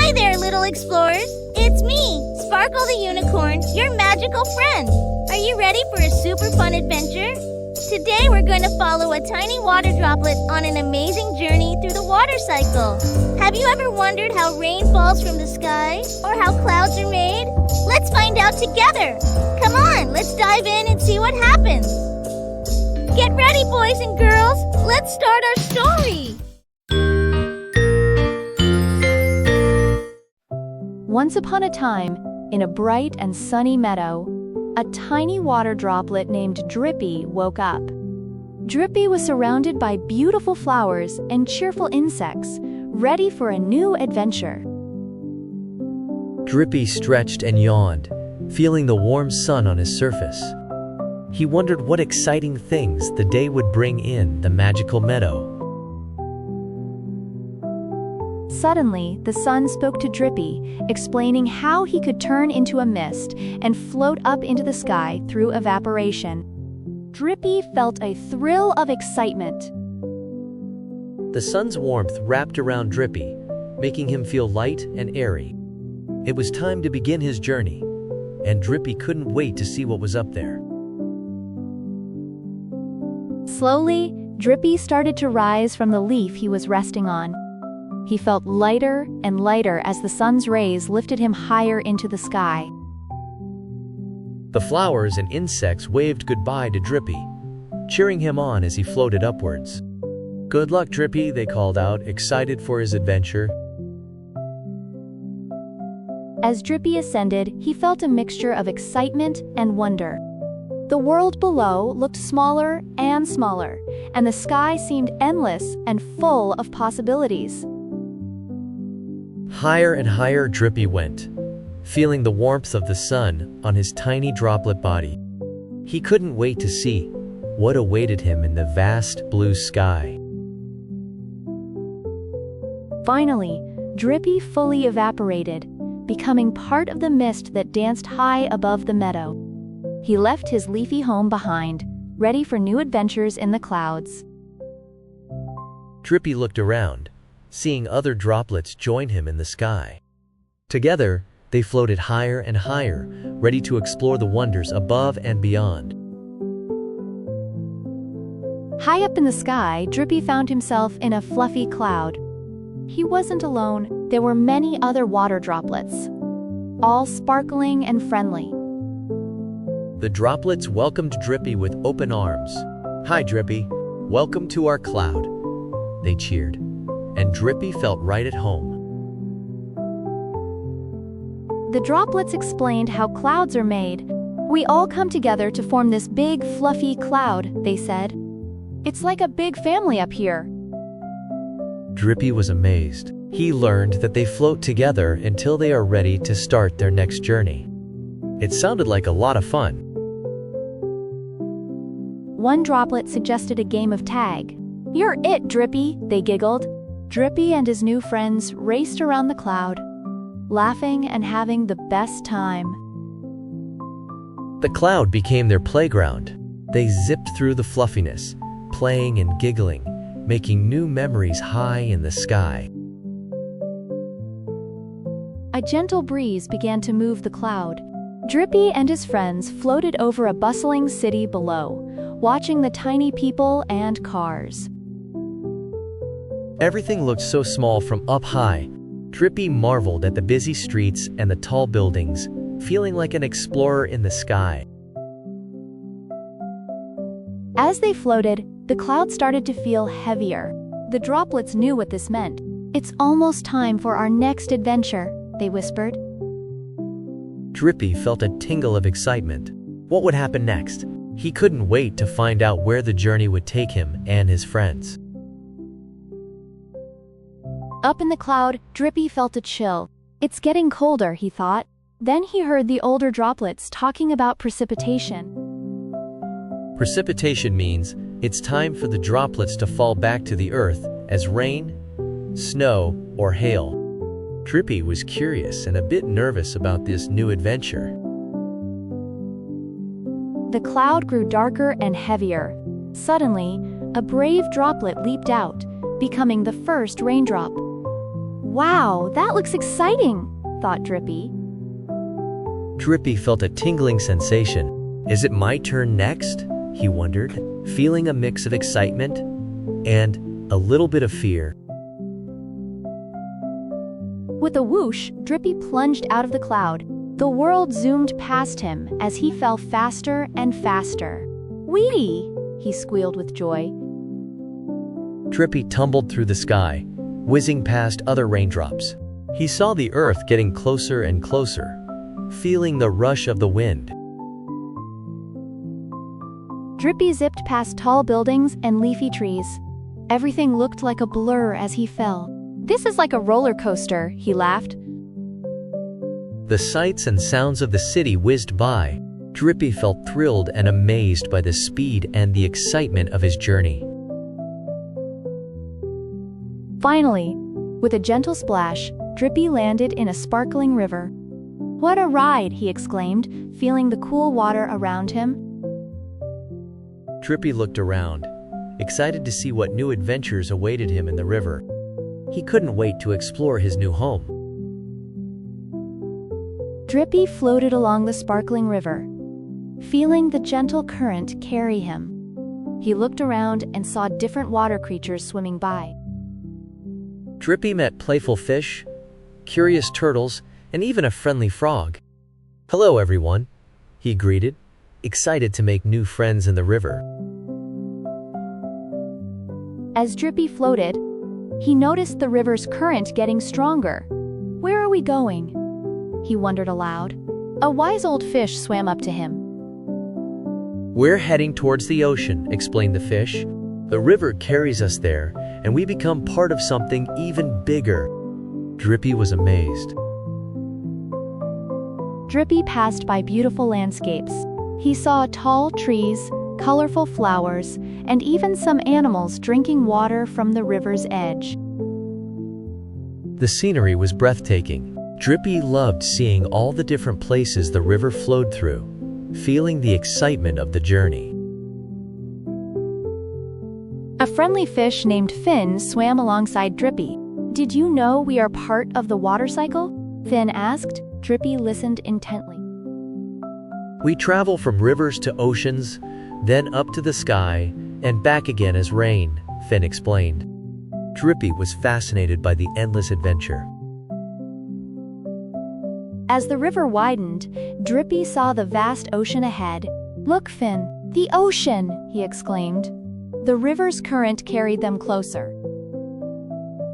Hi there, little explorers. It's me, Sparkle the Unicorn, your magical friend. Are you ready for a super fun adventure? Today we're going to follow a tiny water droplet on an amazing journey through the water cycle. Have you ever wondered how rain falls from the sky or how clouds are made? Let's find out together. Come on, let's dive in and see what happens. Get ready, boys and girls. Let's start our story. Once upon a time, in a bright and sunny meadow, a tiny water droplet named Drippy woke up. Drippy was surrounded by beautiful flowers and cheerful insects, ready for a new adventure. Drippy stretched and yawned, feeling the warm sun on his surface. He wondered what exciting things the day would bring in the magical meadow. Suddenly, the sun spoke to Drippy, explaining how he could turn into a mist and float up into the sky through evaporation. Drippy felt a thrill of excitement. The sun's warmth wrapped around Drippy, making him feel light and airy. It was time to begin his journey, and Drippy couldn't wait to see what was up there. Slowly, Drippy started to rise from the leaf he was resting on. He felt lighter and lighter as the sun's rays lifted him higher into the sky. The flowers and insects waved goodbye to Drippy, cheering him on as he floated upwards. "Good luck, Drippy," they called out, excited for his adventure. As Drippy ascended, he felt a mixture of excitement and wonder. The world below looked smaller and smaller, and the sky seemed endless and full of possibilities. Higher and higher Drippy went, feeling the warmth of the sun on his tiny droplet body. He couldn't wait to see what awaited him in the vast blue sky. Finally, Drippy fully evaporated, becoming part of the mist that danced high above the meadow. He left his leafy home behind, ready for new adventures in the clouds. Drippy looked around, seeing other droplets join him in the sky. Together, they floated higher and higher, ready to explore the wonders above and beyond. High up in the sky, Drippy found himself in a fluffy cloud. He wasn't alone. There were many other water droplets, all sparkling and friendly. The droplets welcomed Drippy with open arms. "Hi, Drippy. Welcome to our cloud," they cheered, and Drippy felt right at home. The droplets explained how clouds are made. "We all come together to form this big, fluffy cloud," they said. "It's like a big family up here." Drippy was amazed. He learned that they float together until they are ready to start their next journey. It sounded like a lot of fun. One droplet suggested a game of tag. "You're it, Drippy," they giggled. Drippy and his new friends raced around the cloud, laughing and having the best time. The cloud became their playground. They zipped through the fluffiness, playing and giggling, making new memories high in the sky. A gentle breeze began to move the cloud. Drippy and his friends floated over a bustling city below, watching the tiny people and cars. Everything looked so small from up high. Drippy marveled at the busy streets and the tall buildings, feeling like an explorer in the sky. As they floated, the cloud started to feel heavier. The droplets knew what this meant. "It's almost time for our next adventure," they whispered. Drippy felt a tingle of excitement. What would happen next? He couldn't wait to find out where the journey would take him and his friends. Up in the cloud, Drippy felt a chill. "It's getting colder," he thought. Then he heard the older droplets talking about precipitation. Precipitation means it's time for the droplets to fall back to the earth as rain, snow, or hail. Drippy was curious and a bit nervous about this new adventure. The cloud grew darker and heavier. Suddenly, a brave droplet leaped out, becoming the first raindrop. Wow, that looks exciting, thought Drippy. Drippy felt a tingling sensation. Is it my turn next? He wondered, feeling a mix of excitement and a little bit of fear. With a whoosh, Drippy plunged out of the cloud. The world zoomed past him as he fell faster and faster. Whee! He squealed with joy. Drippy tumbled through the sky, whizzing past other raindrops. He saw the earth getting closer and closer, feeling the rush of the wind. Drippy zipped past tall buildings and leafy trees. Everything looked like a blur as he fell. This is like a roller coaster, he laughed. The sights and sounds of the city whizzed by. Drippy felt thrilled and amazed by the speed and the excitement of his journey. Finally, with a gentle splash, Drippy landed in a sparkling river. What a ride, he exclaimed, feeling the cool water around him. Drippy looked around, excited to see what new adventures awaited him in the river. He couldn't wait to explore his new home. Drippy floated along the sparkling river, feeling the gentle current carry him. He looked around and saw different water creatures swimming by. Drippy met playful fish, curious turtles, and even a friendly frog. "Hello, everyone," he greeted, excited to make new friends in the river. As Drippy floated, he noticed the river's current getting stronger. Where are we going? He wondered aloud. A wise old fish swam up to him. "We're heading towards the ocean," explained the fish. "The river carries us there, and we become part of something even bigger." Drippy was amazed. Drippy passed by beautiful landscapes. He saw tall trees, colorful flowers, and even some animals drinking water from the river's edge. The scenery was breathtaking. Drippy loved seeing all the different places the river flowed through, feeling the excitement of the journey. A friendly fish named Finn swam alongside Drippy. "Did you know we are part of the water cycle?" Finn asked. Drippy listened intently. "We travel from rivers to oceans, then up to the sky, and back again as rain," Finn explained. Drippy was fascinated by the endless adventure. As the river widened, Drippy saw the vast ocean ahead. "Look, Finn, the ocean!" he exclaimed. The river's current carried them closer.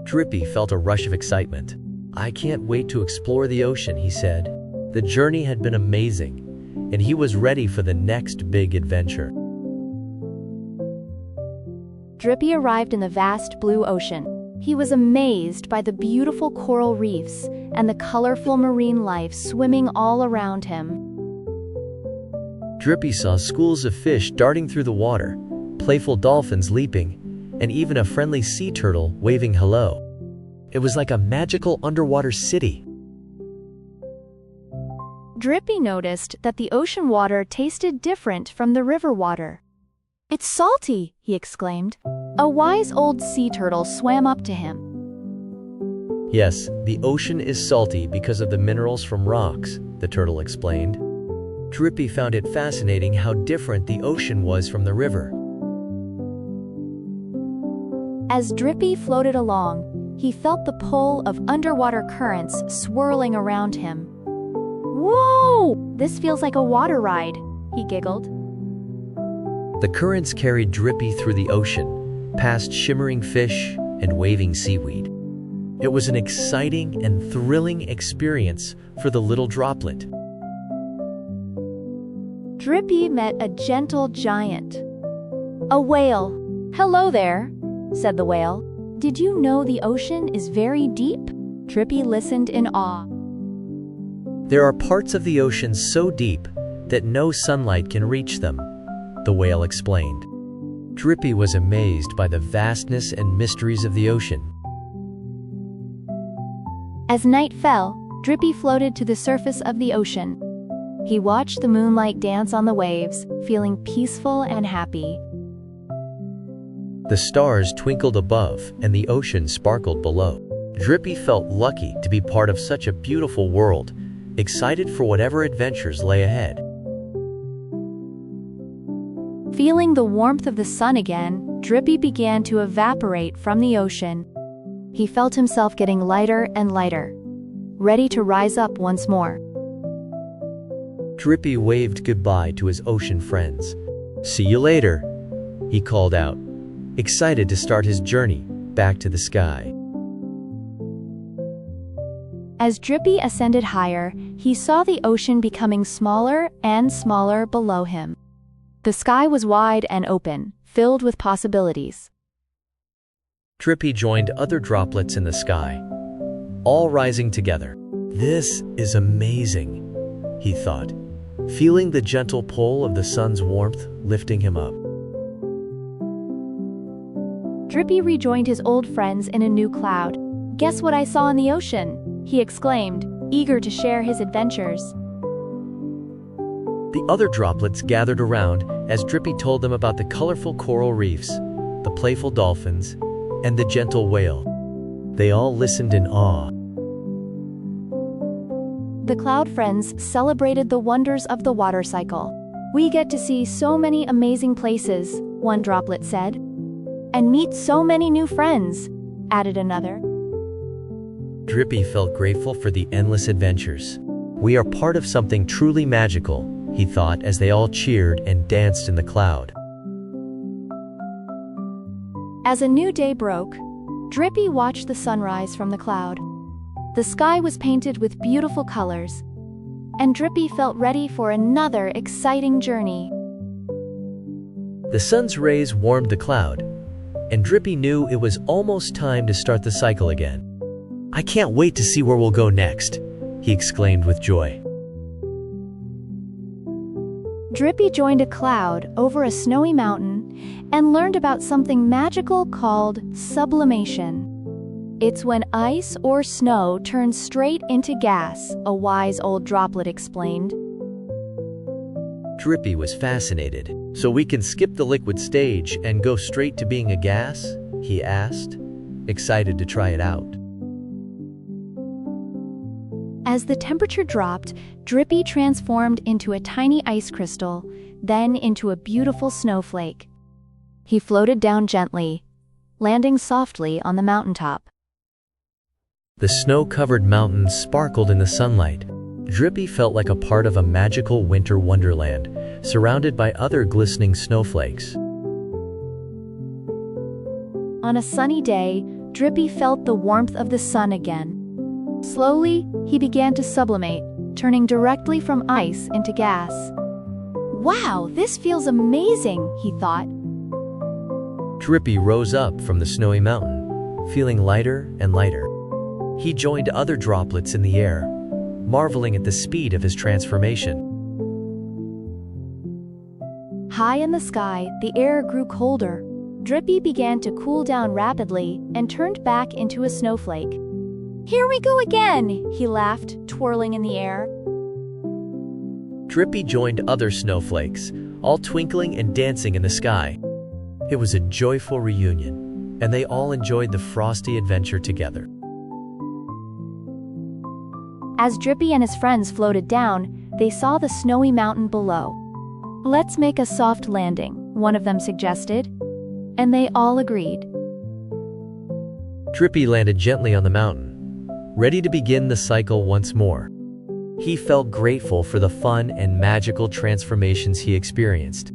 Drippy felt a rush of excitement. "I can't wait to explore the ocean," he said. The journey had been amazing, and he was ready for the next big adventure. Drippy arrived in the vast blue ocean. He was amazed by the beautiful coral reefs and the colorful marine life swimming all around him. Drippy saw schools of fish darting through the water, playful dolphins leaping, and even a friendly sea turtle waving hello. It was like a magical underwater city. Drippy noticed that the ocean water tasted different from the river water. "It's salty," he exclaimed. A wise old sea turtle swam up to him. "Yes, the ocean is salty because of the minerals from rocks," the turtle explained. Drippy found it fascinating how different the ocean was from the river. As Drippy floated along, he felt the pull of underwater currents swirling around him. "Whoa! This feels like a water ride," he giggled. The currents carried Drippy through the ocean, past shimmering fish and waving seaweed. It was an exciting and thrilling experience for the little droplet. Drippy met a gentle giant. A whale. "Hello there," said the whale. "Did you know the ocean is very deep?" Drippy listened in awe. "There are parts of the ocean so deep that no sunlight can reach them," the whale explained. Drippy was amazed by the vastness and mysteries of the ocean. As night fell, Drippy floated to the surface of the ocean. He watched the moonlight dance on the waves, feeling peaceful and happy. The stars twinkled above and the ocean sparkled below. Drippy felt lucky to be part of such a beautiful world, excited for whatever adventures lay ahead. Feeling the warmth of the sun again, Drippy began to evaporate from the ocean. He felt himself getting lighter and lighter, ready to rise up once more. Drippy waved goodbye to his ocean friends. "See you later," he called out, excited to start his journey back to the sky. As Drippy ascended higher, he saw the ocean becoming smaller and smaller below him. The sky was wide and open, filled with possibilities. Drippy joined other droplets in the sky, all rising together. "This is amazing," he thought, feeling the gentle pull of the sun's warmth lifting him up. Drippy rejoined his old friends in a new cloud. "Guess what I saw in the ocean?" he exclaimed, eager to share his adventures. The other droplets gathered around as Drippy told them about the colorful coral reefs, the playful dolphins, and the gentle whale. They all listened in awe. The cloud friends celebrated the wonders of the water cycle. "We get to see so many amazing places," one droplet said. "And meet so many new friends," added another. Drippy felt grateful for the endless adventures. "We are part of something truly magical," he thought as they all cheered and danced in the cloud. As a new day broke, Drippy watched the sunrise from the cloud. The sky was painted with beautiful colors, and Drippy felt ready for another exciting journey. The sun's rays warmed the cloud, and Drippy knew it was almost time to start the cycle again. "I can't wait to see where we'll go next," he exclaimed with joy. Drippy joined a cloud over a snowy mountain and learned about something magical called sublimation. It's when ice or snow turns straight into gas, a wise old droplet explained. Drippy was fascinated. "So we can skip the liquid stage and go straight to being a gas?" he asked, excited to try it out. As the temperature dropped, Drippy transformed into a tiny ice crystal, then into a beautiful snowflake. He floated down gently, landing softly on the mountaintop. The snow-covered mountains sparkled in the sunlight. Drippy felt like a part of a magical winter wonderland, surrounded by other glistening snowflakes. On a sunny day, Drippy felt the warmth of the sun again. Slowly, he began to sublimate, turning directly from ice into gas. "Wow, this feels amazing," he thought. Drippy rose up from the snowy mountain, feeling lighter and lighter. He joined other droplets in the air, marveling at the speed of his transformation. High in the sky, the air grew colder. Drippy began to cool down rapidly and turned back into a snowflake. "Here we go again," he laughed, twirling in the air. Drippy joined other snowflakes, all twinkling and dancing in the sky. It was a joyful reunion, and they all enjoyed the frosty adventure together. As Drippy and his friends floated down, they saw the snowy mountain below. "Let's make a soft landing," one of them suggested, and they all agreed. Drippy landed gently on the mountain, ready to begin the cycle once more. He felt grateful for the fun and magical transformations he experienced.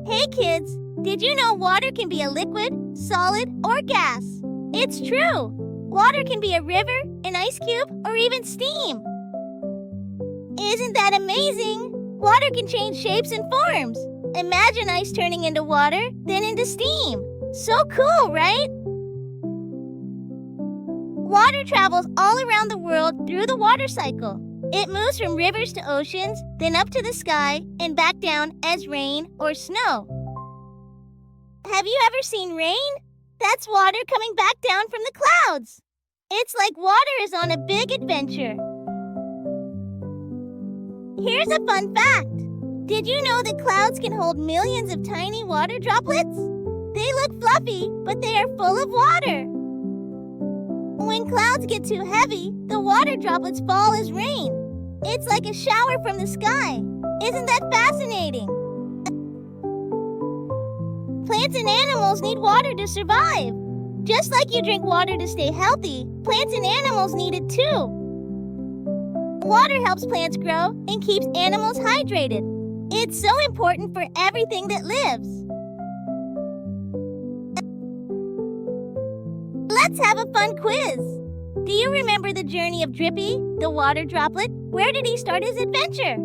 Hey kids, did you know water can be a liquid, solid, or gas? It's true! Water can be a river, an ice cube, or even steam. Isn't that amazing? Water can change shapes and forms. Imagine ice turning into water, then into steam. So cool, right? Water travels all around the world through the water cycle. It moves from rivers to oceans, then up to the sky, and back down as rain or snow. Have you ever seen rain? That's water coming back down from the clouds. It's like water is on a big adventure. Here's a fun fact. Did you know that clouds can hold millions of tiny water droplets? They look fluffy, but they are full of water. When clouds get too heavy, the water droplets fall as rain. It's like a shower from the sky. Isn't that fascinating? Plants and animals need water to survive. Just like you drink water to stay healthy, plants and animals need it too. Water helps plants grow and keeps animals hydrated. It's so important for everything that lives. Let's have a fun quiz. Do you remember the journey of Drippy, the water droplet? Where did he start his adventure?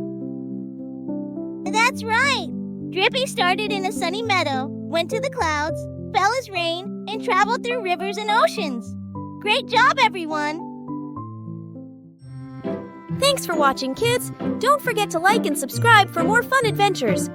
That's right. Drippy started in a sunny meadow, went to the clouds, fell as rain, and traveled through rivers and oceans. Great job, everyone! Thanks for watching, kids! Don't forget to like and subscribe for more fun adventures.